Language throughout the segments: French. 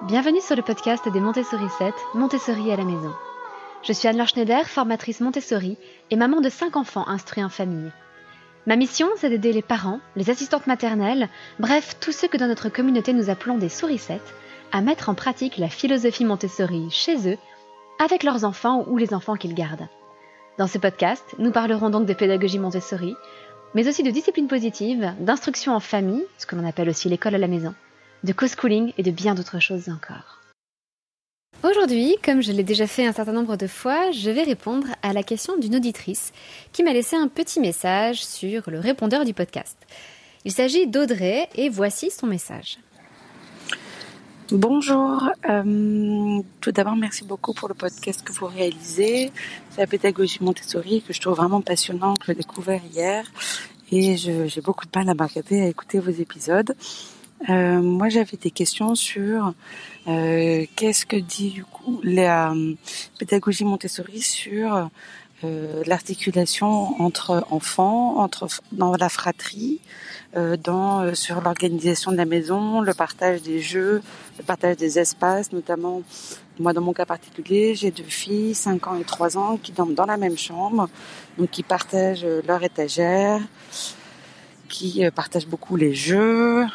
Bienvenue sur le podcast des Montessori 7, Montessori à la maison. Je suis Anne-Laure Schneider, formatrice Montessori et maman de 5 enfants instruits en famille. Ma mission, c'est d'aider les parents, les assistantes maternelles, bref, tous ceux que dans notre communauté nous appelons des souricettes, à mettre en pratique la philosophie Montessori chez eux, avec leurs enfants ou les enfants qu'ils gardent. Dans ce podcast, nous parlerons donc de pédagogie Montessori, mais aussi de discipline positive, d'instruction en famille, ce que l'on appelle aussi l'école à la maison, de co-schooling et de bien d'autres choses encore. Aujourd'hui, comme je l'ai déjà fait un certain nombre de fois, je vais répondre à la question d'une auditrice qui m'a laissé un petit message sur le répondeur du podcast. Il s'agit d'Audrey et voici son message. Bonjour, tout d'abord merci beaucoup pour le podcast que vous réalisez. C'est la pédagogie Montessori que je trouve vraiment passionnant, que j'ai découvert hier et j'ai beaucoup de mal à m'arrêter à écouter vos épisodes. Moi j'avais des questions sur qu'est-ce que dit du coup la pédagogie Montessori sur l'articulation entre enfants, dans la fratrie, sur l'organisation de la maison, le partage des jeux, le partage des espaces, notamment moi dans mon cas particulier, j'ai 2 filles, 5 ans et 3 ans, qui dorment dans la même chambre, donc qui partagent leur étagère, qui partagent beaucoup les jeux.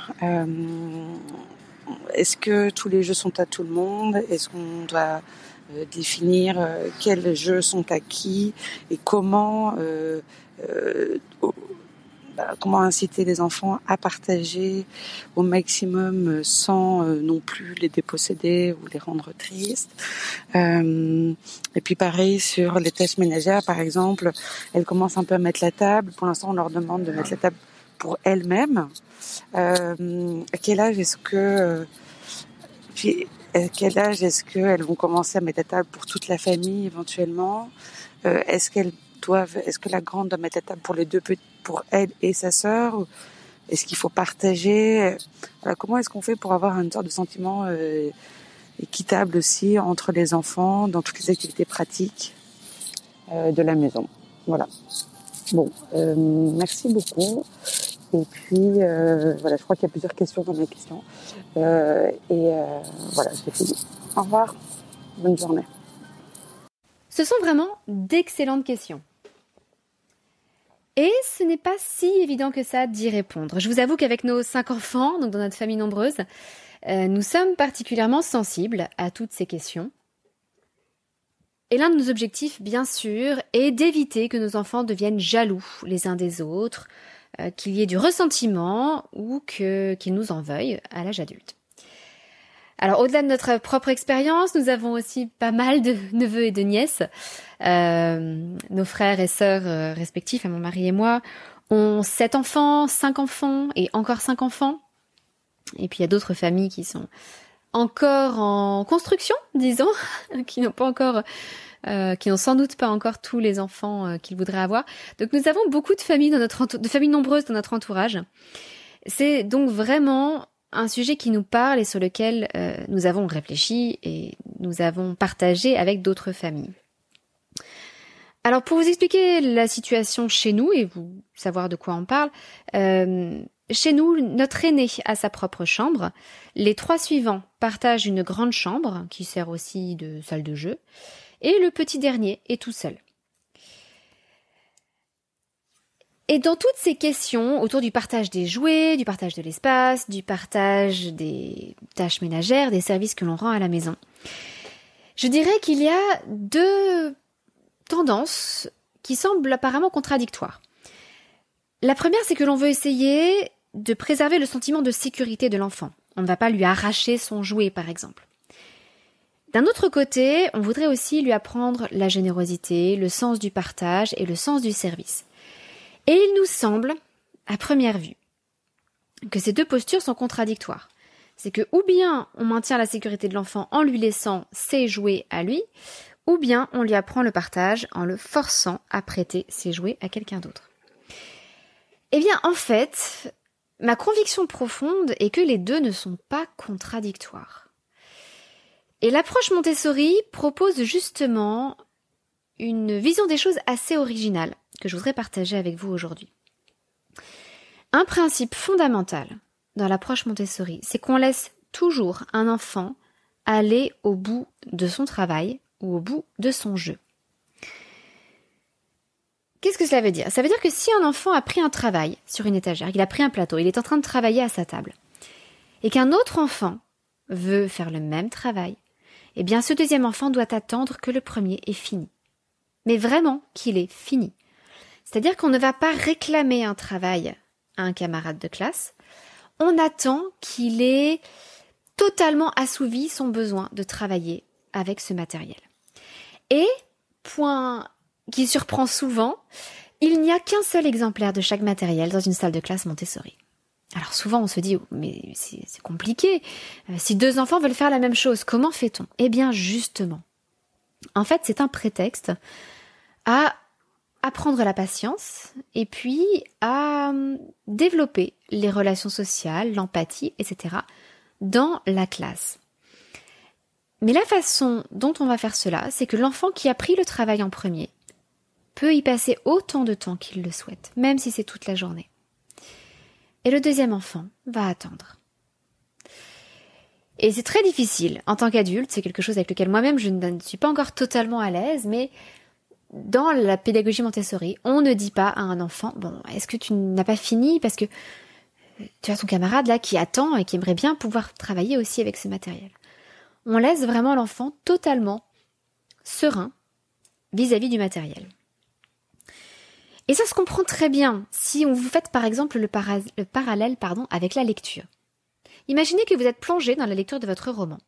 Est-ce que tous les jeux sont à tout le monde? Est-ce qu'on doit définir quels jeux sont à qui et comment inciter les enfants à partager au maximum sans non plus les déposséder ou les rendre tristes. Et puis pareil sur les tâches ménagères, par exemple, elles commencent un peu à mettre la table. Pour l'instant, on leur demande de mettre la table pour elles-mêmes. À quel âge est-ce qu'elles vont commencer à mettre la table pour toute la famille éventuellement? Est-ce que la grande doit mettre la table pour les deux petites, pour elle et sa sœur? Est-ce qu'il faut partager? Alors, comment est-ce qu'on fait pour avoir une sorte de sentiment équitable aussi entre les enfants dans toutes les activités pratiques de la maison? Voilà. Bon, merci beaucoup. Et puis, voilà, je crois qu'il y a plusieurs questions dans mes questions. Voilà, j'ai fini. Au revoir. Bonne journée. Ce sont vraiment d'excellentes questions. Et ce n'est pas si évident que ça d'y répondre. Je vous avoue qu'avec nos 5 enfants, donc dans notre famille nombreuse, nous sommes particulièrement sensibles à toutes ces questions. Et l'un de nos objectifs, bien sûr, est d'éviter que nos enfants deviennent jaloux les uns des autres, qu'il y ait du ressentiment ou qu'ils nous en veuillent à l'âge adulte. Alors, au-delà de notre propre expérience, nous avons aussi pas mal de neveux et de nièces. Nos frères et sœurs respectifs, mon mari et moi, ont 7 enfants, 5 enfants et encore 5 enfants. Et puis, il y a d'autres familles qui sont encore en construction, disons, qui n'ont sans doute pas encore tous les enfants qu'ils voudraient avoir. Donc, nous avons beaucoup de familles nombreuses dans notre entourage. C'est donc vraiment un sujet qui nous parle et sur lequel nous avons réfléchi et nous avons partagé avec d'autres familles. Alors pour vous expliquer la situation chez nous et vous savoir de quoi on parle, chez nous, notre aîné a sa propre chambre, les 3 suivants partagent une grande chambre qui sert aussi de salle de jeu et le petit dernier est tout seul. Et dans toutes ces questions, autour du partage des jouets, du partage de l'espace, du partage des tâches ménagères, des services que l'on rend à la maison, je dirais qu'il y a 2 tendances qui semblent apparemment contradictoires. La première, c'est que l'on veut essayer de préserver le sentiment de sécurité de l'enfant. On ne va pas lui arracher son jouet, par exemple. D'un autre côté, on voudrait aussi lui apprendre la générosité, le sens du partage et le sens du service. Et il nous semble, à première vue, que ces 2 postures sont contradictoires. C'est que ou bien on maintient la sécurité de l'enfant en lui laissant ses jouets à lui, ou bien on lui apprend le partage en le forçant à prêter ses jouets à quelqu'un d'autre. Eh bien, en fait, ma conviction profonde est que les 2 ne sont pas contradictoires. Et l'approche Montessori propose justement une vision des choses assez originale que je voudrais partager avec vous aujourd'hui. Un principe fondamental dans l'approche Montessori, c'est qu'on laisse toujours un enfant aller au bout de son travail ou au bout de son jeu. Qu'est-ce que cela veut dire? Ça veut dire que si un enfant a pris un travail sur une étagère, il a pris un plateau, il est en train de travailler à sa table, et qu'un autre enfant veut faire le même travail, eh bien ce deuxième enfant doit attendre que le premier ait fini. Mais vraiment qu'il ait fini. C'est-à-dire qu'on ne va pas réclamer un travail à un camarade de classe, on attend qu'il ait totalement assouvi son besoin de travailler avec ce matériel. Et, point qui surprend souvent, il n'y a qu'un seul exemplaire de chaque matériel dans une salle de classe Montessori. Alors souvent on se dit, mais c'est compliqué, si deux enfants veulent faire la même chose, comment fait-on? Eh bien justement, en fait c'est un prétexte à apprendre la patience et puis à développer les relations sociales, l'empathie, etc. dans la classe. Mais la façon dont on va faire cela, c'est que l'enfant qui a pris le travail en premier peut y passer autant de temps qu'il le souhaite, même si c'est toute la journée. Et le deuxième enfant va attendre. Et c'est très difficile en tant qu'adulte, c'est quelque chose avec lequel moi-même je ne suis pas encore totalement à l'aise, mais dans la pédagogie Montessori, on ne dit pas à un enfant, bon, est-ce que tu n'as pas fini parce que tu as ton camarade là qui attend et qui aimerait bien pouvoir travailler aussi avec ce matériel. On laisse vraiment l'enfant totalement serein vis-à-vis du matériel. Et ça se comprend très bien si vous faites par exemple le parallèle avec la lecture. Imaginez que vous êtes plongé dans la lecture de votre roman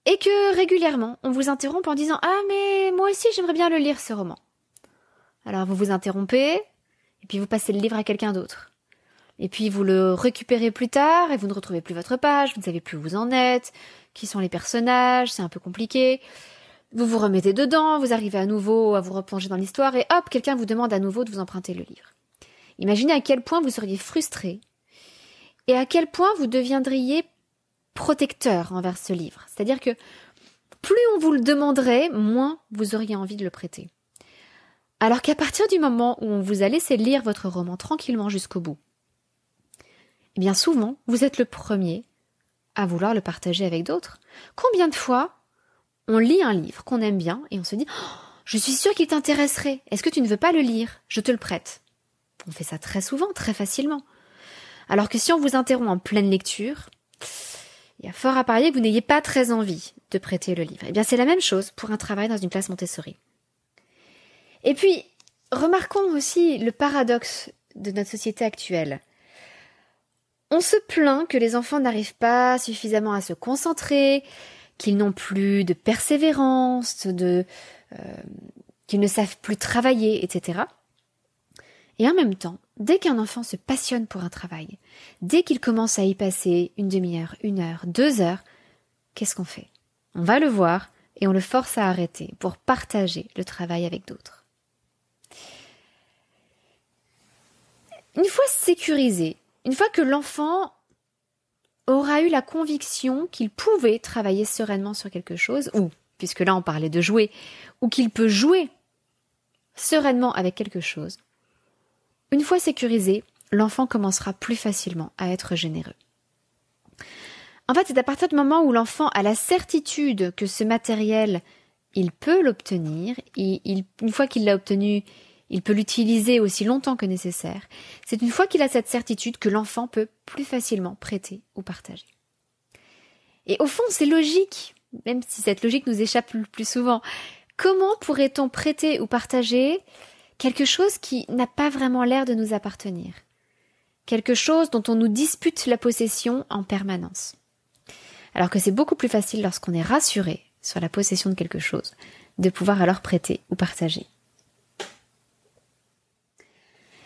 et que régulièrement on vous interrompt en disant « Ah mais moi aussi j'aimerais bien le lire ce roman ». Alors vous vous interrompez et puis vous passez le livre à quelqu'un d'autre. Et puis vous le récupérez plus tard et vous ne retrouvez plus votre page, vous ne savez plus où vous en êtes, qui sont les personnages, c'est un peu compliqué. Vous vous remettez dedans, vous arrivez à nouveau à vous replonger dans l'histoire et hop, quelqu'un vous demande à nouveau de vous emprunter le livre. Imaginez à quel point vous seriez frustré et à quel point vous deviendriez protecteur envers ce livre. C'est-à-dire que plus on vous le demanderait, moins vous auriez envie de le prêter. Alors qu'à partir du moment où on vous a laissé lire votre roman tranquillement jusqu'au bout, eh bien souvent, vous êtes le premier à vouloir le partager avec d'autres. Combien de fois on lit un livre qu'on aime bien et on se dit oh, « Je suis sûre qu'il t'intéresserait. Est-ce que tu ne veux pas le lire? Je te le prête. » On fait ça très souvent, très facilement. Alors que si on vous interrompt en pleine lecture, il y a fort à parier que vous n'ayez pas très envie de prêter le livre. Eh bien, c'est la même chose pour un travail dans une classe Montessori. Et puis, remarquons aussi le paradoxe de notre société actuelle. On se plaint que les enfants n'arrivent pas suffisamment à se concentrer, qu'ils n'ont plus de persévérance, qu'ils ne savent plus travailler, etc. Et en même temps, dès qu'un enfant se passionne pour un travail, dès qu'il commence à y passer une demi-heure, 1 heure, 2 heures, qu'est-ce qu'on fait? On va le voir et on le force à arrêter pour partager le travail avec d'autres. Une fois sécurisé, une fois que l'enfant aura eu la conviction qu'il pouvait travailler sereinement sur quelque chose, ou, puisque là on parlait de jouer, ou qu'il peut jouer sereinement avec quelque chose, une fois sécurisé, l'enfant commencera plus facilement à être généreux. En fait, c'est à partir du moment où l'enfant a la certitude que ce matériel, il peut l'obtenir, une fois qu'il l'a obtenu, il peut l'utiliser aussi longtemps que nécessaire. C'est une fois qu'il a cette certitude que l'enfant peut plus facilement prêter ou partager. Et au fond, c'est logique, même si cette logique nous échappe le plus souvent. Comment pourrait-on prêter ou partager quelque chose qui n'a pas vraiment l'air de nous appartenir? Quelque chose dont on nous dispute la possession en permanence. Alors que c'est beaucoup plus facile lorsqu'on est rassuré sur la possession de quelque chose, de pouvoir alors prêter ou partager.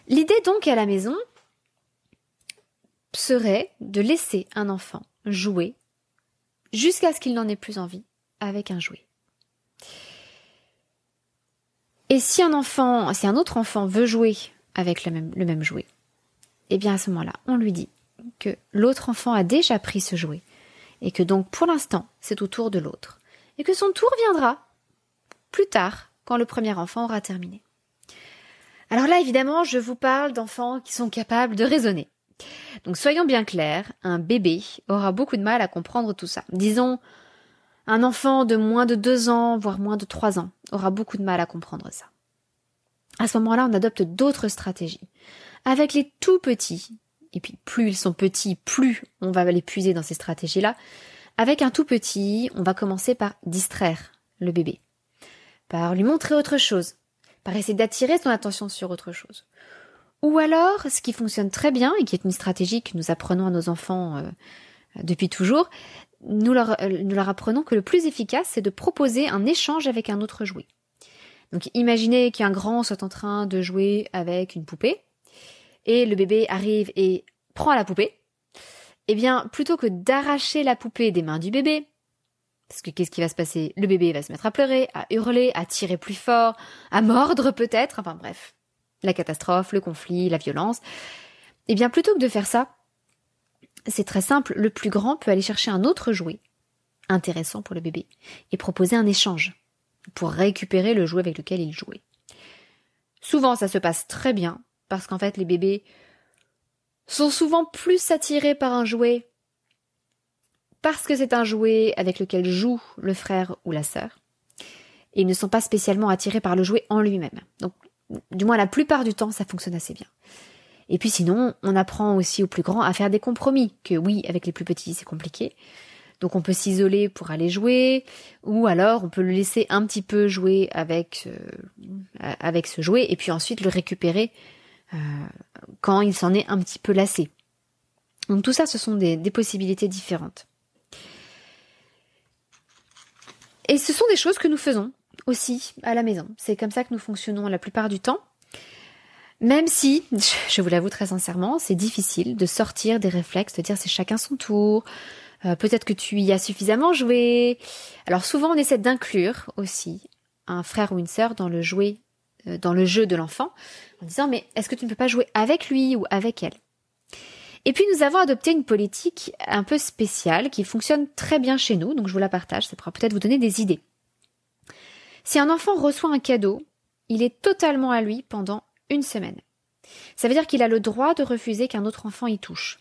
L'idée donc à la maison serait de laisser un enfant jouer jusqu'à ce qu'il n'en ait plus envie avec un jouet. Et si un autre enfant veut jouer avec le même jouet, eh bien à ce moment-là, on lui dit que l'autre enfant a déjà pris ce jouet et que donc pour l'instant, c'est au tour de l'autre et que son tour viendra plus tard quand le premier enfant aura terminé. Alors là, évidemment, je vous parle d'enfants qui sont capables de raisonner. Donc soyons bien clairs, un bébé aura beaucoup de mal à comprendre tout ça. Disons, un enfant de moins de 2 ans, voire moins de 3 ans, aura beaucoup de mal à comprendre ça. À ce moment-là, on adopte d'autres stratégies. Avec les tout petits, et puis plus ils sont petits, plus on va les puiser dans ces stratégies-là. Avec un tout petit, on va commencer par distraire le bébé, par lui montrer autre chose, par essayer d'attirer son attention sur autre chose. Ou alors, ce qui fonctionne très bien, et qui est une stratégie que nous apprenons à nos enfants depuis toujours, nous leur apprenons que le plus efficace, c'est de proposer un échange avec un autre jouet. Donc imaginez qu'un grand soit en train de jouer avec une poupée, et le bébé arrive et prend la poupée. Eh bien, plutôt que d'arracher la poupée des mains du bébé, parce que qu'est-ce qui va se passer? Le bébé va se mettre à pleurer, à hurler, à tirer plus fort, à mordre peut-être, enfin bref, la catastrophe, le conflit, la violence. Eh bien, plutôt que de faire ça, c'est très simple, le plus grand peut aller chercher un autre jouet, intéressant pour le bébé, et proposer un échange, pour récupérer le jouet avec lequel il jouait. Souvent, ça se passe très bien, parce qu'en fait, les bébés sont souvent plus attirés par un jouet parce que c'est un jouet avec lequel joue le frère ou la sœur, et ils ne sont pas spécialement attirés par le jouet en lui-même. Donc, du moins la plupart du temps, ça fonctionne assez bien. Et puis sinon, on apprend aussi aux plus grands à faire des compromis, que oui, avec les plus petits, c'est compliqué. Donc on peut s'isoler pour aller jouer, ou alors on peut le laisser un petit peu jouer avec ce jouet, et puis ensuite le récupérer quand il s'en est un petit peu lassé. Donc tout ça, ce sont des possibilités différentes. Et ce sont des choses que nous faisons aussi à la maison. C'est comme ça que nous fonctionnons la plupart du temps. Même si, je vous l'avoue très sincèrement, c'est difficile de sortir des réflexes, de dire c'est chacun son tour, peut-être que tu y as suffisamment joué. Alors souvent on essaie d'inclure aussi un frère ou une sœur dans le jeu de l'enfant, en disant mais est-ce que tu ne peux pas jouer avec lui ou avec elle? Et puis nous avons adopté une politique un peu spéciale qui fonctionne très bien chez nous, donc je vous la partage, ça pourra peut-être vous donner des idées. Si un enfant reçoit un cadeau, il est totalement à lui pendant 1 semaine. Ça veut dire qu'il a le droit de refuser qu'un autre enfant y touche.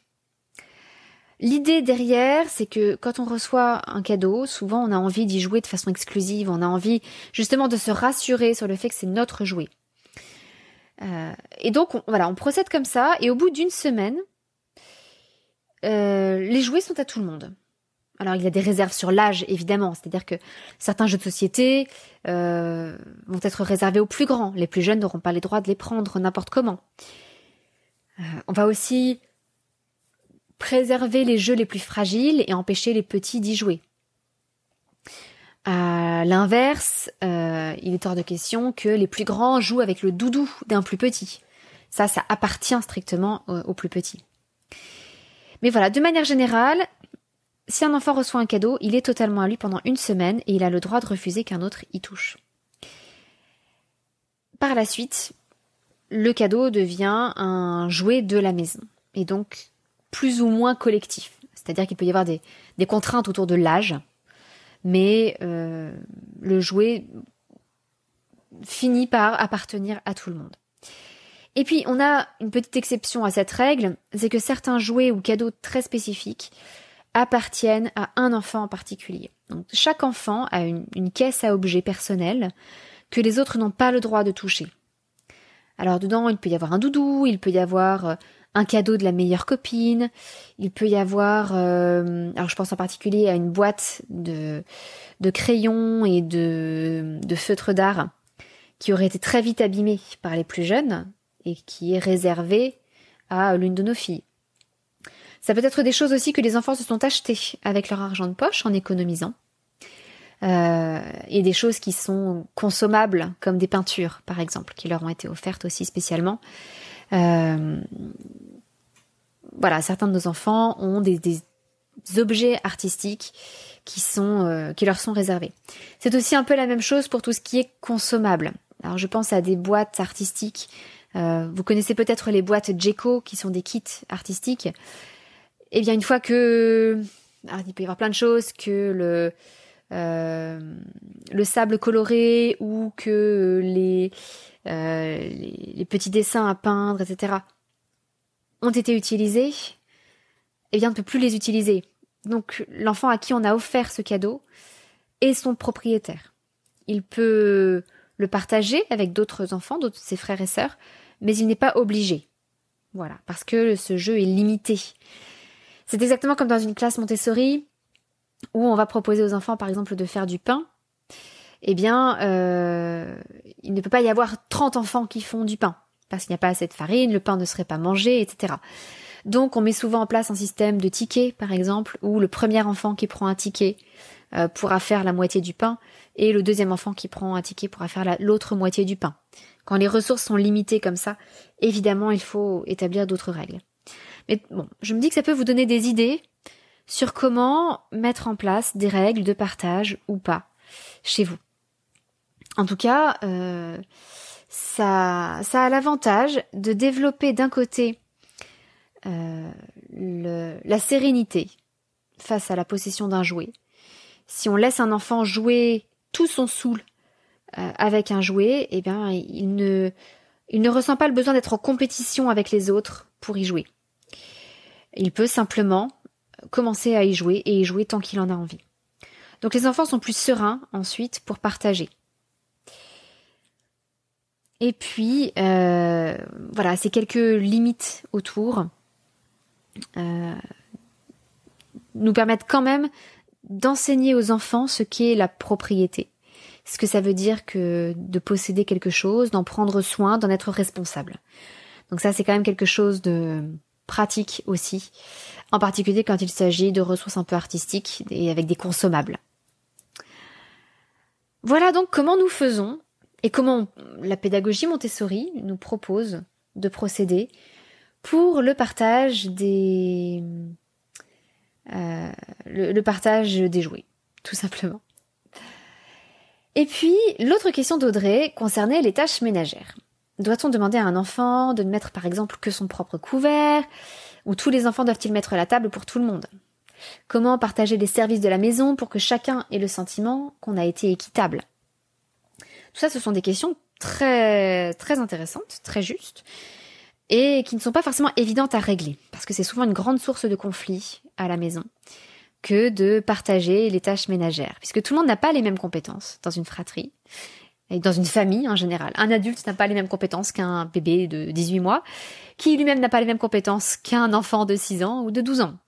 L'idée derrière, c'est que quand on reçoit un cadeau, souvent on a envie d'y jouer de façon exclusive, on a envie justement de se rassurer sur le fait que c'est notre jouet. Et donc on procède comme ça, et au bout d'1 semaine, les jouets sont à tout le monde. Alors il y a des réserves sur l'âge évidemment, c'est-à-dire que certains jeux de société vont être réservés aux plus grands, les plus jeunes n'auront pas les droits de les prendre n'importe comment. On va aussi préserver les jeux les plus fragiles et empêcher les petits d'y jouer. À l'inverse, il est hors de question que les plus grands jouent avec le doudou d'un plus petit. Ça appartient strictement aux plus petits. Mais voilà, de manière générale, si un enfant reçoit un cadeau, il est totalement à lui pendant 1 semaine et il a le droit de refuser qu'un autre y touche. Par la suite, le cadeau devient un jouet de la maison et donc plus ou moins collectif. C'est-à-dire qu'il peut y avoir des contraintes autour de l'âge, mais le jouet finit par appartenir à tout le monde. Et puis, on a une petite exception à cette règle, c'est que certains jouets ou cadeaux très spécifiques appartiennent à un enfant en particulier. Donc, chaque enfant a une caisse à objets personnels que les autres n'ont pas le droit de toucher. Alors, dedans, il peut y avoir un doudou, il peut y avoir un cadeau de la meilleure copine, il peut y avoir, alors je pense en particulier à une boîte de crayons et de feutres d'art qui aurait été très vite abîmée par les plus jeunes et qui est réservée à l'une de nos filles. Ça peut être des choses aussi que les enfants se sont achetées avec leur argent de poche en économisant. Et des choses qui sont consommables, comme des peintures, par exemple, qui leur ont été offertes aussi spécialement. Voilà, certains de nos enfants ont des objets artistiques qui leur sont réservés. C'est aussi un peu la même chose pour tout ce qui est consommable. Alors je pense à des boîtes artistiques. Vous connaissez peut-être les boîtes Djeco, qui sont des kits artistiques. Eh bien, une fois que... Alors, il peut y avoir plein de choses, que le sable coloré ou que les petits dessins à peindre, etc. ont été utilisés, eh bien, on ne peut plus les utiliser. Donc, l'enfant à qui on a offert ce cadeau est son propriétaire. Il peut le partager avec d'autres enfants, d'autres de ses frères et sœurs, mais il n'est pas obligé. Voilà, parce que ce jeu est limité. C'est exactement comme dans une classe Montessori où on va proposer aux enfants, par exemple, de faire du pain. Eh bien, il ne peut pas y avoir 30 enfants qui font du pain, parce qu'il n'y a pas assez de farine, le pain ne serait pas mangé, etc. Donc, on met souvent en place un système de tickets, par exemple, où le premier enfant qui prend un ticket pourra faire la moitié du pain, et le deuxième enfant qui prend un ticket pourra faire l'autre moitié du pain. Quand les ressources sont limitées comme ça, évidemment, il faut établir d'autres règles. Mais bon, je me dis que ça peut vous donner des idées sur comment mettre en place des règles de partage ou pas chez vous. En tout cas, ça a l'avantage de développer d'un côté la sérénité face à la possession d'un jouet. Si on laisse un enfant jouer tout son saoul avec un jouet, eh bien, il ne ressent pas le besoin d'être en compétition avec les autres pour y jouer. Il peut simplement commencer à y jouer et y jouer tant qu'il en a envie. Donc les enfants sont plus sereins ensuite pour partager. Et puis, voilà, ces quelques limites autour nous permettent quand même d'enseigner aux enfants ce qu'est la propriété. Ce que ça veut dire que de posséder quelque chose, d'en prendre soin, d'en être responsable. Donc ça, c'est quand même quelque chose de pratique aussi, en particulier quand il s'agit de ressources un peu artistiques et avec des consommables. Voilà donc comment nous faisons et comment la pédagogie Montessori nous propose de procéder pour le partage le partage des jouets, tout simplement. Et puis, l'autre question d'Audrey concernait les tâches ménagères. Doit-on demander à un enfant de ne mettre par exemple que son propre couvert, ou tous les enfants doivent-ils mettre la table pour tout le monde ? Comment partager les services de la maison pour que chacun ait le sentiment qu'on a été équitable ? Tout ça, ce sont des questions très, très intéressantes, très justes, et qui ne sont pas forcément évidentes à régler, parce que c'est souvent une grande source de conflit à la maison que de partager les tâches ménagères, puisque tout le monde n'a pas les mêmes compétences dans une fratrie, et dans une famille en général. Un adulte n'a pas les mêmes compétences qu'un bébé de 18 mois, qui lui-même n'a pas les mêmes compétences qu'un enfant de 6 ans ou de 12 ans.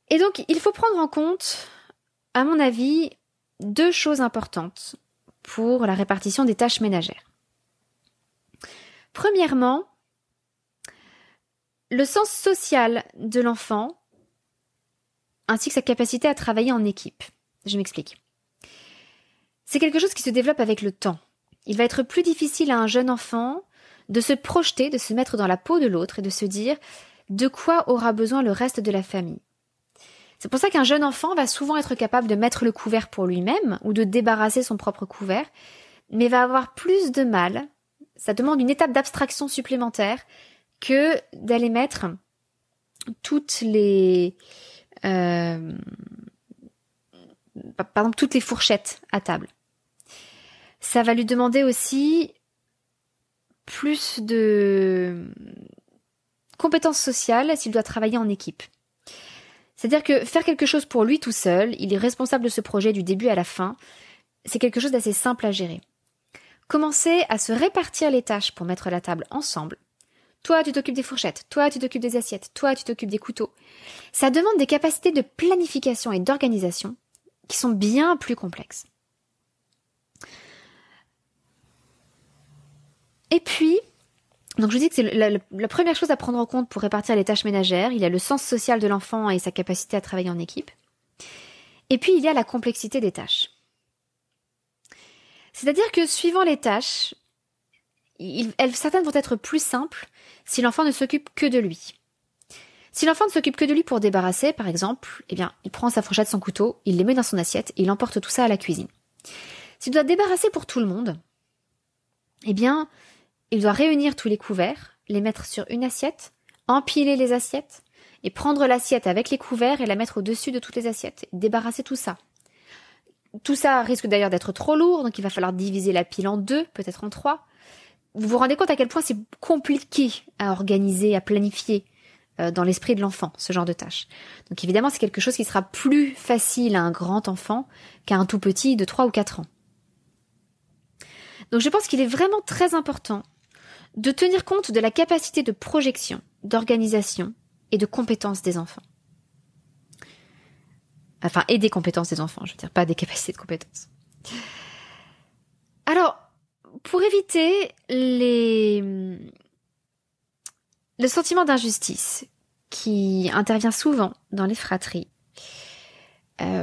Et donc, il faut prendre en compte, à mon avis, 2 choses importantes pour la répartition des tâches ménagères. Premièrement, le sens social de l'enfant ainsi que sa capacité à travailler en équipe. Je m'explique. C'est quelque chose qui se développe avec le temps. Il va être plus difficile à un jeune enfant de se projeter, de se mettre dans la peau de l'autre et de se dire de quoi aura besoin le reste de la famille. C'est pour ça qu'un jeune enfant va souvent être capable de mettre le couvert pour lui-même ou de débarrasser son propre couvert, mais va avoir plus de mal. Ça demande une étape d'abstraction supplémentaire que d'aller mettre toutes les fourchettes à table. Ça va lui demander aussi plus de compétences sociales s'il doit travailler en équipe. C'est-à-dire que faire quelque chose pour lui tout seul, il est responsable de ce projet du début à la fin, c'est quelque chose d'assez simple à gérer. Commencer à se répartir les tâches pour mettre la table ensemble. Toi, tu t'occupes des fourchettes, toi, tu t'occupes des assiettes, toi, tu t'occupes des couteaux. Ça demande des capacités de planification et d'organisation qui sont bien plus complexes. Et puis, donc je vous dis que c'est la première chose à prendre en compte pour répartir les tâches ménagères. Il y a le sens social de l'enfant et sa capacité à travailler en équipe. Et puis, il y a la complexité des tâches. C'est-à-dire que suivant les tâches, certaines vont être plus simples si l'enfant ne s'occupe que de lui. Si l'enfant ne s'occupe que de lui pour débarrasser, par exemple, eh bien, il prend sa fourchette, son couteau, il les met dans son assiette et il emporte tout ça à la cuisine. S'il doit débarrasser pour tout le monde, eh bien, il doit réunir tous les couverts, les mettre sur une assiette, empiler les assiettes et prendre l'assiette avec les couverts et la mettre au-dessus de toutes les assiettes, et débarrasser tout ça. Tout ça risque d'ailleurs d'être trop lourd, donc il va falloir diviser la pile en 2, peut-être en 3. vous vous rendez compte à quel point c'est compliqué à organiser, à planifier dans l'esprit de l'enfant, ce genre de tâches. Donc évidemment, c'est quelque chose qui sera plus facile à un grand enfant qu'à un tout petit de 3 ou 4 ans. Donc je pense qu'il est vraiment très important de tenir compte de la capacité de projection, d'organisation et de compétences des enfants. Enfin, et des compétences des enfants, je veux dire, pas des capacités de compétences. Alors, pour éviter le sentiment d'injustice qui intervient souvent dans les fratries,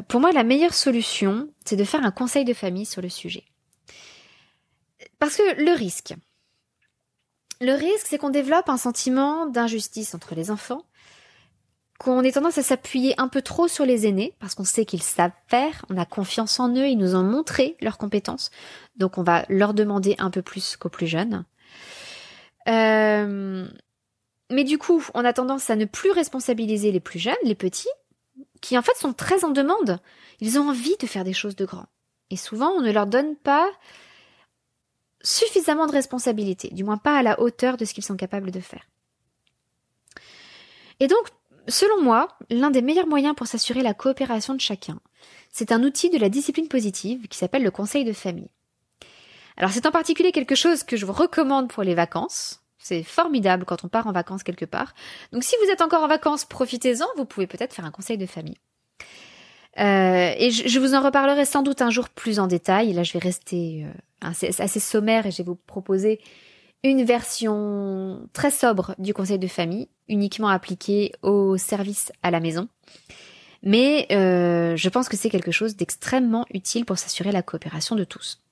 pour moi, la meilleure solution, c'est de faire un conseil de famille sur le sujet. Parce que le risque, c'est qu'on développe un sentiment d'injustice entre les enfants, qu'on ait tendance à s'appuyer un peu trop sur les aînés, parce qu'on sait qu'ils savent faire, on a confiance en eux, ils nous ont montré leurs compétences, donc on va leur demander un peu plus qu'aux plus jeunes. Mais du coup, on a tendance à ne plus responsabiliser les plus jeunes, les petits, qui en fait sont très en demande. Ils ont envie de faire des choses de grands. Et souvent, on ne leur donne pas suffisamment de responsabilités, du moins pas à la hauteur de ce qu'ils sont capables de faire. Et donc, selon moi, l'un des meilleurs moyens pour s'assurer la coopération de chacun, c'est un outil de la discipline positive qui s'appelle le conseil de famille. Alors c'est en particulier quelque chose que je vous recommande pour les vacances. C'est formidable quand on part en vacances quelque part. Donc si vous êtes encore en vacances, profitez-en, vous pouvez peut-être faire un conseil de famille. Et je vous en reparlerai sans doute un jour plus en détail. Là, je vais rester assez sommaire et je vais vous proposer une version très sobre du conseil de famille, uniquement appliquée aux services à la maison. Mais je pense que c'est quelque chose d'extrêmement utile pour s'assurer la coopération de tous.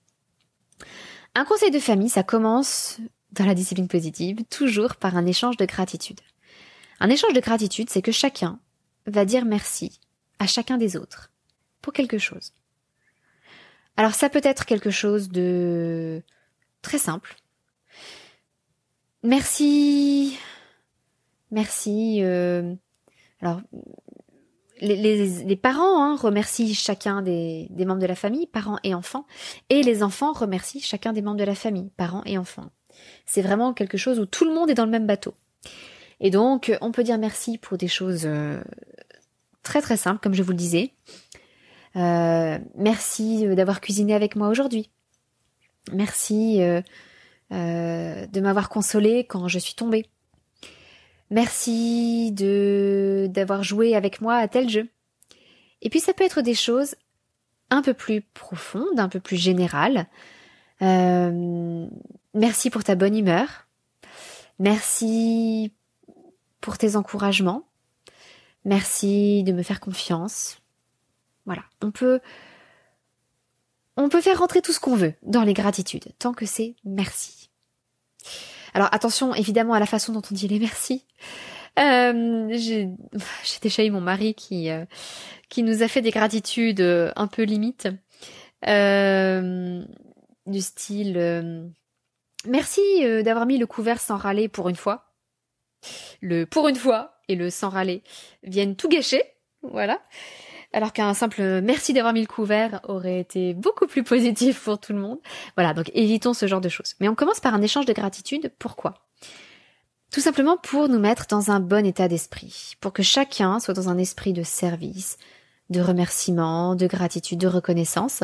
Un conseil de famille, ça commence, dans la discipline positive, toujours par un échange de gratitude. Un échange de gratitude, c'est que chacun va dire merci à chacun des autres pour quelque chose. Alors ça peut être quelque chose de très simple. Merci. Alors, les parents remercient chacun des membres de la famille, parents et enfants, et les enfants remercient chacun des membres de la famille, parents et enfants. C'est vraiment quelque chose où tout le monde est dans le même bateau. Et donc, on peut dire merci pour des choses très très simples, comme je vous le disais. Merci d'avoir cuisiné avec moi aujourd'hui. Merci de m'avoir consolée quand je suis tombée. Merci d'avoir joué avec moi à tel jeu. Et puis ça peut être des choses un peu plus profondes, un peu plus générales. Merci pour ta bonne humeur. Merci pour tes encouragements. Merci de me faire confiance. Voilà, on peut faire rentrer tout ce qu'on veut dans les gratitudes, tant que c'est merci. Alors attention évidemment à la façon dont on dit les merci. J'ai déjà eu mon mari qui nous a fait des gratitudes un peu limites, du style merci d'avoir mis le couvert sans râler pour une fois. Le pour une fois et le sans râler viennent tout gâcher, voilà. Alors qu'un simple merci d'avoir mis le couvert aurait été beaucoup plus positif pour tout le monde. Voilà, donc évitons ce genre de choses. Mais on commence par un échange de gratitude. Pourquoi ? Tout simplement pour nous mettre dans un bon état d'esprit, pour que chacun soit dans un esprit de service, de remerciement, de gratitude, de reconnaissance.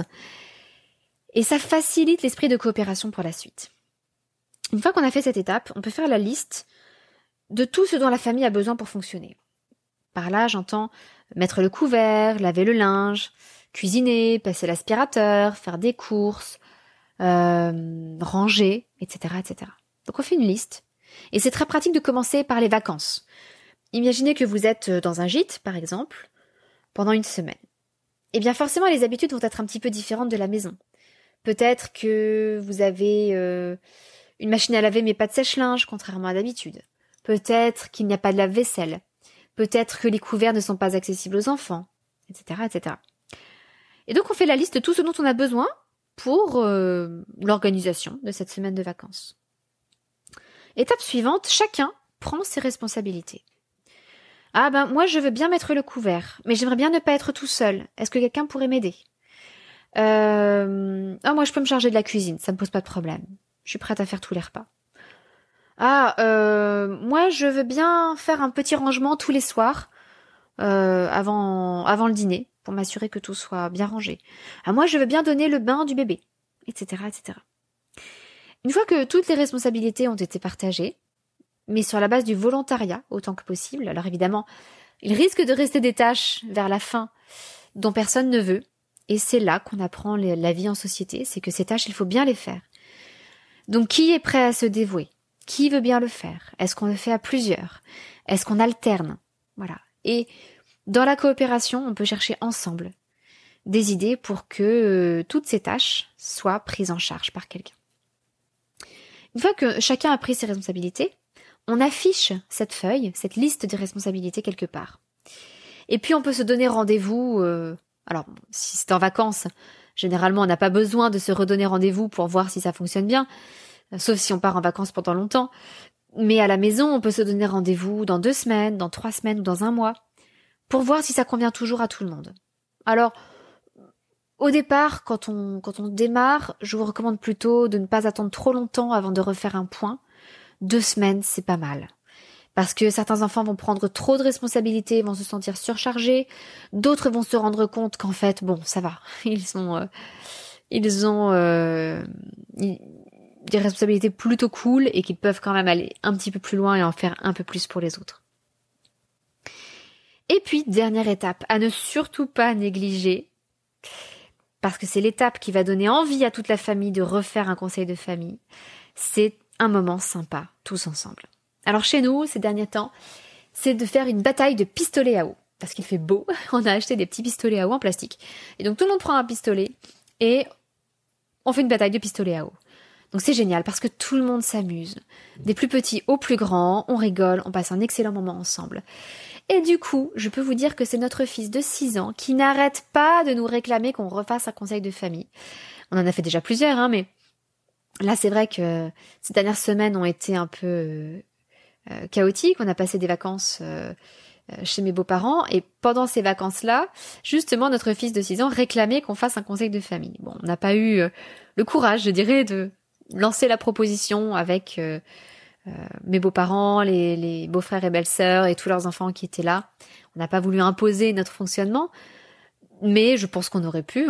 Et ça facilite l'esprit de coopération pour la suite. Une fois qu'on a fait cette étape, on peut faire la liste de tout ce dont la famille a besoin pour fonctionner. Par là, j'entends mettre le couvert, laver le linge, cuisiner, passer l'aspirateur, faire des courses, ranger, etc., etc. Donc on fait une liste. Et c'est très pratique de commencer par les vacances. Imaginez que vous êtes dans un gîte, par exemple, pendant une semaine. Eh bien forcément, les habitudes vont être un petit peu différentes de la maison. Peut-être que vous avez une machine à laver mais pas de sèche-linge, contrairement à d'habitude. Peut-être qu'il n'y a pas de lave-vaisselle. Peut-être que les couverts ne sont pas accessibles aux enfants, etc., etc. Et donc on fait la liste de tout ce dont on a besoin pour l'organisation de cette semaine de vacances. Étape suivante, chacun prend ses responsabilités. Ah ben moi je veux bien mettre le couvert, mais j'aimerais bien ne pas être tout seul. Est-ce que quelqu'un pourrait m'aider ? Moi je peux me charger de la cuisine, ça me pose pas de problème. Je suis prête à faire tous les repas. Moi, je veux bien faire un petit rangement tous les soirs, avant le dîner, pour m'assurer que tout soit bien rangé. Moi, je veux bien donner le bain du bébé, etc., etc. Une fois que toutes les responsabilités ont été partagées, mais sur la base du volontariat autant que possible, alors évidemment, il risque de rester des tâches vers la fin dont personne ne veut, et c'est là qu'on apprend la vie en société, c'est que ces tâches, il faut bien les faire. Donc, qui est prêt à se dévouer? Qui veut bien le faire? Est-ce qu'on le fait à plusieurs? Est-ce qu'on alterne? Voilà. Et dans la coopération, on peut chercher ensemble des idées pour que toutes ces tâches soient prises en charge par quelqu'un. Une fois que chacun a pris ses responsabilités, on affiche cette feuille, cette liste de responsabilités quelque part. Et puis on peut se donner rendez-vous, alors si c'est en vacances, généralement on n'a pas besoin de se redonner rendez-vous pour voir si ça fonctionne bien, sauf si on part en vacances pendant longtemps. Mais à la maison, on peut se donner rendez-vous dans 2 semaines, dans 3 semaines ou dans 1 mois, pour voir si ça convient toujours à tout le monde. Alors, au départ, quand on démarre, je vous recommande plutôt de ne pas attendre trop longtemps avant de refaire un point. 2 semaines, c'est pas mal. Parce que certains enfants vont prendre trop de responsabilités, vont se sentir surchargés. D'autres vont se rendre compte qu'en fait, bon, ça va. Ils ont des responsabilités plutôt cool et qu'ils peuvent quand même aller un petit peu plus loin et en faire un peu plus pour les autres. Et puis, dernière étape, à ne surtout pas négliger, parce que c'est l'étape qui va donner envie à toute la famille de refaire un conseil de famille, c'est un moment sympa, tous ensemble. Alors chez nous, ces derniers temps, c'est de faire une bataille de pistolets à eau. Parce qu'il fait beau, on a acheté des petits pistolets à eau en plastique. Et donc tout le monde prend un pistolet et on fait une bataille de pistolets à eau. Donc c'est génial parce que tout le monde s'amuse. Des plus petits aux plus grands, on rigole, on passe un excellent moment ensemble. Et du coup, je peux vous dire que c'est notre fils de 6 ans qui n'arrête pas de nous réclamer qu'on refasse un conseil de famille. On en a fait déjà plusieurs, mais là c'est vrai que ces dernières semaines ont été un peu chaotiques. On a passé des vacances chez mes beaux-parents et pendant ces vacances-là, justement notre fils de 6 ans réclamait qu'on fasse un conseil de famille. Bon, on n'a pas eu le courage, je dirais, de lancer la proposition avec mes beaux-parents, les beaux-frères et belles-sœurs et tous leurs enfants qui étaient là. On n'a pas voulu imposer notre fonctionnement, mais je pense qu'on aurait pu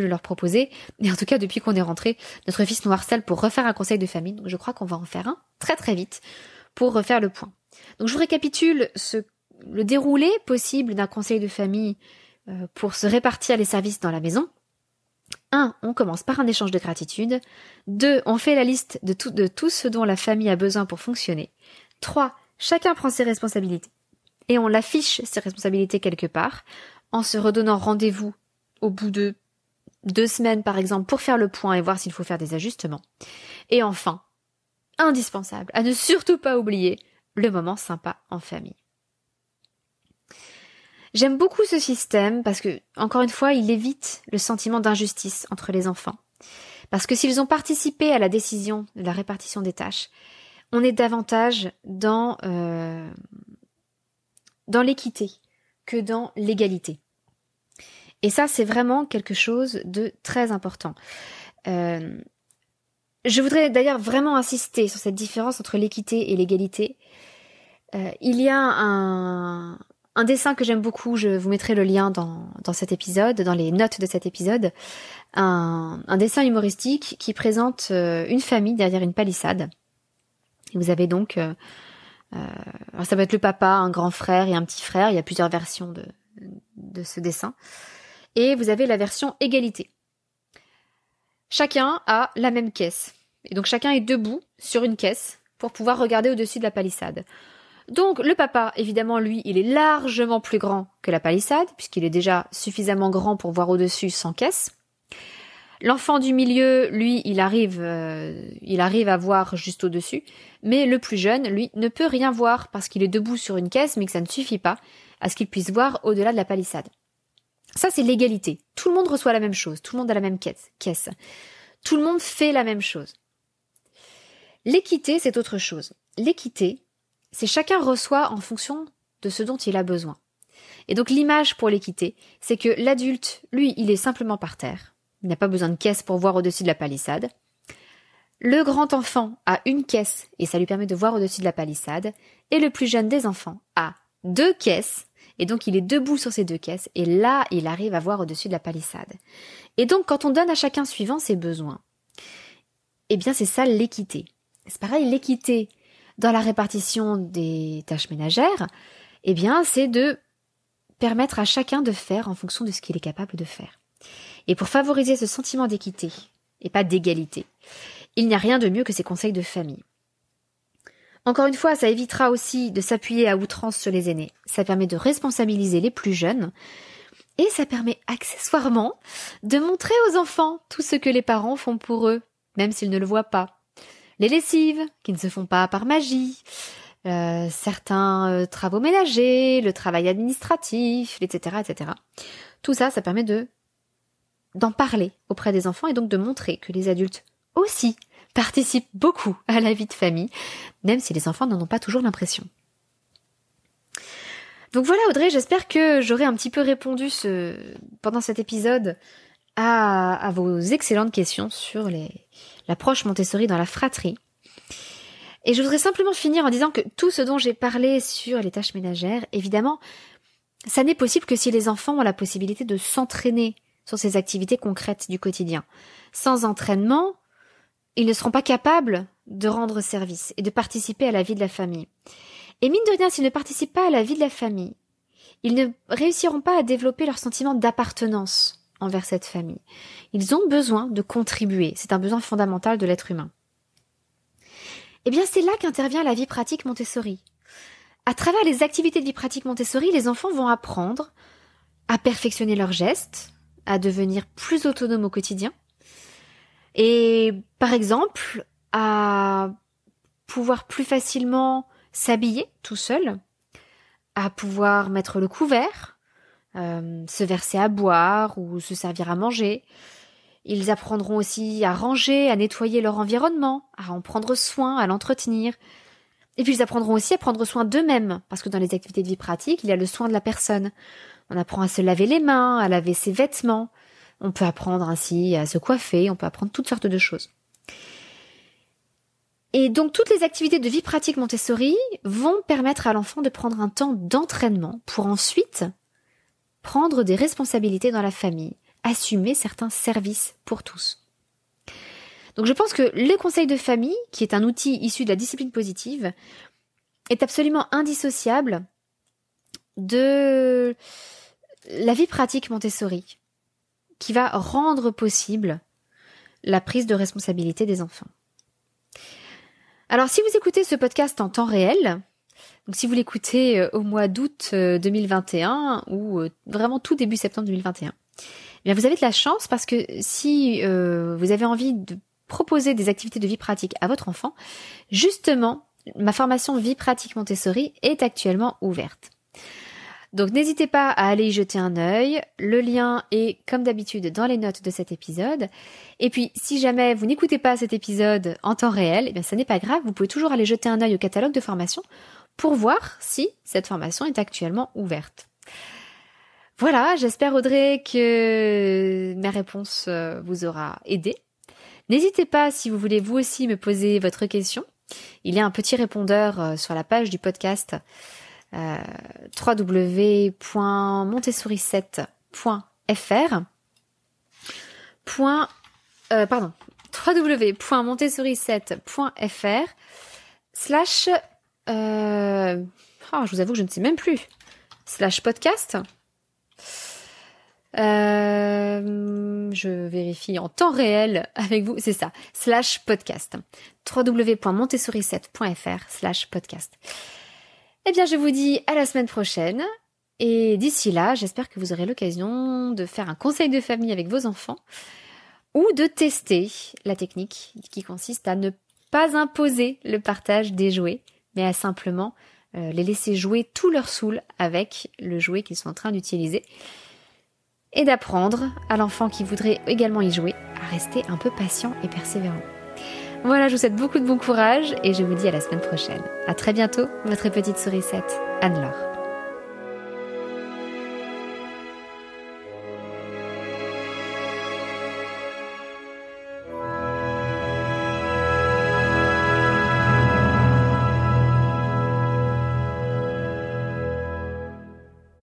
leur proposer. Et en tout cas, depuis qu'on est rentré, notre fils nous harcèle pour refaire un conseil de famille. Donc je crois qu'on va en faire un très très vite pour refaire le point. Donc je vous récapitule le déroulé possible d'un conseil de famille pour se répartir les services dans la maison. 1. On commence par un échange de gratitude. 2. On fait la liste de tout ce dont la famille a besoin pour fonctionner. 3. Chacun prend ses responsabilités et on l'affiche ses responsabilités quelque part en se redonnant rendez-vous au bout de 2 semaines par exemple pour faire le point et voir s'il faut faire des ajustements. Et enfin, indispensable, à ne surtout pas oublier, le moment sympa en famille. J'aime beaucoup ce système parce que, encore une fois, il évite le sentiment d'injustice entre les enfants. Parce que s'ils ont participé à la décision de la répartition des tâches, on est davantage dans l'équité que dans l'égalité. Et ça, c'est vraiment quelque chose de très important. Je voudrais d'ailleurs vraiment insister sur cette différence entre l'équité et l'égalité. Il y a un dessin que j'aime beaucoup, je vous mettrai le lien dans cet épisode, dans les notes de cet épisode, un dessin humoristique qui présente une famille derrière une palissade. Et vous avez donc, alors ça va être le papa, un grand frère et un petit frère, il y a plusieurs versions de ce dessin. Et vous avez la version égalité. Chacun a la même caisse. Et donc chacun est debout sur une caisse pour pouvoir regarder au-dessus de la palissade. Donc le papa, évidemment, lui, il est largement plus grand que la palissade, puisqu'il est déjà suffisamment grand pour voir au-dessus sans caisse. L'enfant du milieu, lui, il arrive à voir juste au-dessus, mais le plus jeune, lui, ne peut rien voir parce qu'il est debout sur une caisse, mais que ça ne suffit pas à ce qu'il puisse voir au-delà de la palissade. Ça, c'est l'égalité. Tout le monde reçoit la même chose, tout le monde a la même caisse. Tout le monde fait la même chose. L'équité, c'est autre chose. L'équité, c'est chacun reçoit en fonction de ce dont il a besoin. Et donc l'image pour l'équité, c'est que l'adulte, lui, il est simplement par terre. Il n'a pas besoin de caisse pour voir au-dessus de la palissade. Le grand enfant a une caisse et ça lui permet de voir au-dessus de la palissade. Et le plus jeune des enfants a 2 caisses et donc il est debout sur ces 2 caisses et là il arrive à voir au-dessus de la palissade. Et donc quand on donne à chacun suivant ses besoins, eh bien c'est ça l'équité. C'est pareil, l'équité dans la répartition des tâches ménagères, eh bien c'est de permettre à chacun de faire en fonction de ce qu'il est capable de faire. Et pour favoriser ce sentiment d'équité et pas d'égalité, il n'y a rien de mieux que ces conseils de famille. Encore une fois, ça évitera aussi de s'appuyer à outrance sur les aînés. Ça permet de responsabiliser les plus jeunes et ça permet accessoirement de montrer aux enfants tout ce que les parents font pour eux, même s'ils ne le voient pas. Les lessives, qui ne se font pas par magie, certains travaux ménagers, le travail administratif, etc., etc. Tout ça, ça permet d'en parler auprès des enfants et donc de montrer que les adultes aussi participent beaucoup à la vie de famille, même si les enfants n'en ont pas toujours l'impression. Donc voilà Audrey, j'espère que j'aurai un petit peu répondu pendant cet épisode à vos excellentes questions sur l'approche Montessori dans la fratrie. Et je voudrais simplement finir en disant que tout ce dont j'ai parlé sur les tâches ménagères, évidemment, ça n'est possible que si les enfants ont la possibilité de s'entraîner sur ces activités concrètes du quotidien. Sans entraînement, ils ne seront pas capables de rendre service et de participer à la vie de la famille. Et mine de rien, s'ils ne participent pas à la vie de la famille, ils ne réussiront pas à développer leur sentiment d'appartenance envers cette famille. Ils ont besoin de contribuer. C'est un besoin fondamental de l'être humain. Eh bien, c'est là qu'intervient la vie pratique Montessori. À travers les activités de vie pratique Montessori, les enfants vont apprendre à perfectionner leurs gestes, à devenir plus autonomes au quotidien, et par exemple, à pouvoir plus facilement s'habiller tout seul, à pouvoir mettre le couvert, se verser à boire ou se servir à manger. Ils apprendront aussi à ranger, à nettoyer leur environnement, à en prendre soin, à l'entretenir. Et puis ils apprendront aussi à prendre soin d'eux-mêmes, parce que dans les activités de vie pratique, il y a le soin de la personne. On apprend à se laver les mains, à laver ses vêtements. On peut apprendre ainsi à se coiffer, on peut apprendre toutes sortes de choses. Et donc toutes les activités de vie pratique Montessori vont permettre à l'enfant de prendre un temps d'entraînement pour ensuite prendre des responsabilités dans la famille, assumer certains services pour tous. Donc je pense que le conseil de famille, qui est un outil issu de la discipline positive, est absolument indissociable de la vie pratique Montessori, qui va rendre possible la prise de responsabilité des enfants. Alors si vous écoutez ce podcast en temps réel, donc si vous l'écoutez au mois d'août 2021 ou vraiment tout début septembre 2021, eh bien vous avez de la chance parce que si vous avez envie de proposer des activités de vie pratique à votre enfant, justement, ma formation Vie pratique Montessori est actuellement ouverte. Donc n'hésitez pas à aller y jeter un œil. Le lien est comme d'habitude dans les notes de cet épisode. Et puis si jamais vous n'écoutez pas cet épisode en temps réel, eh bien ça n'est pas grave, vous pouvez toujours aller jeter un œil au catalogue de formation pour voir si cette formation est actuellement ouverte. Voilà, j'espère Audrey que ma réponse vous aura aidé. N'hésitez pas si vous voulez vous aussi me poser votre question. Il y a un petit répondeur sur la page du podcast www.montessori7.fr www.montessori7.fr je vous avoue que je ne sais même plus /podcast. Je vérifie en temps réel avec vous, c'est ça, /podcast. www.montessori7.fr/podcast. Eh bien, je vous dis à la semaine prochaine. Et d'ici là, j'espère que vous aurez l'occasion de faire un conseil de famille avec vos enfants ou de tester la technique qui consiste à ne pas imposer le partage des jouets, mais à simplement les laisser jouer tout leur saoul avec le jouet qu'ils sont en train d'utiliser. Et d'apprendre à l'enfant qui voudrait également y jouer à rester un peu patient et persévérant. Voilà, je vous souhaite beaucoup de bon courage et je vous dis à la semaine prochaine. À très bientôt, votre petite sourisette, Anne-Laure.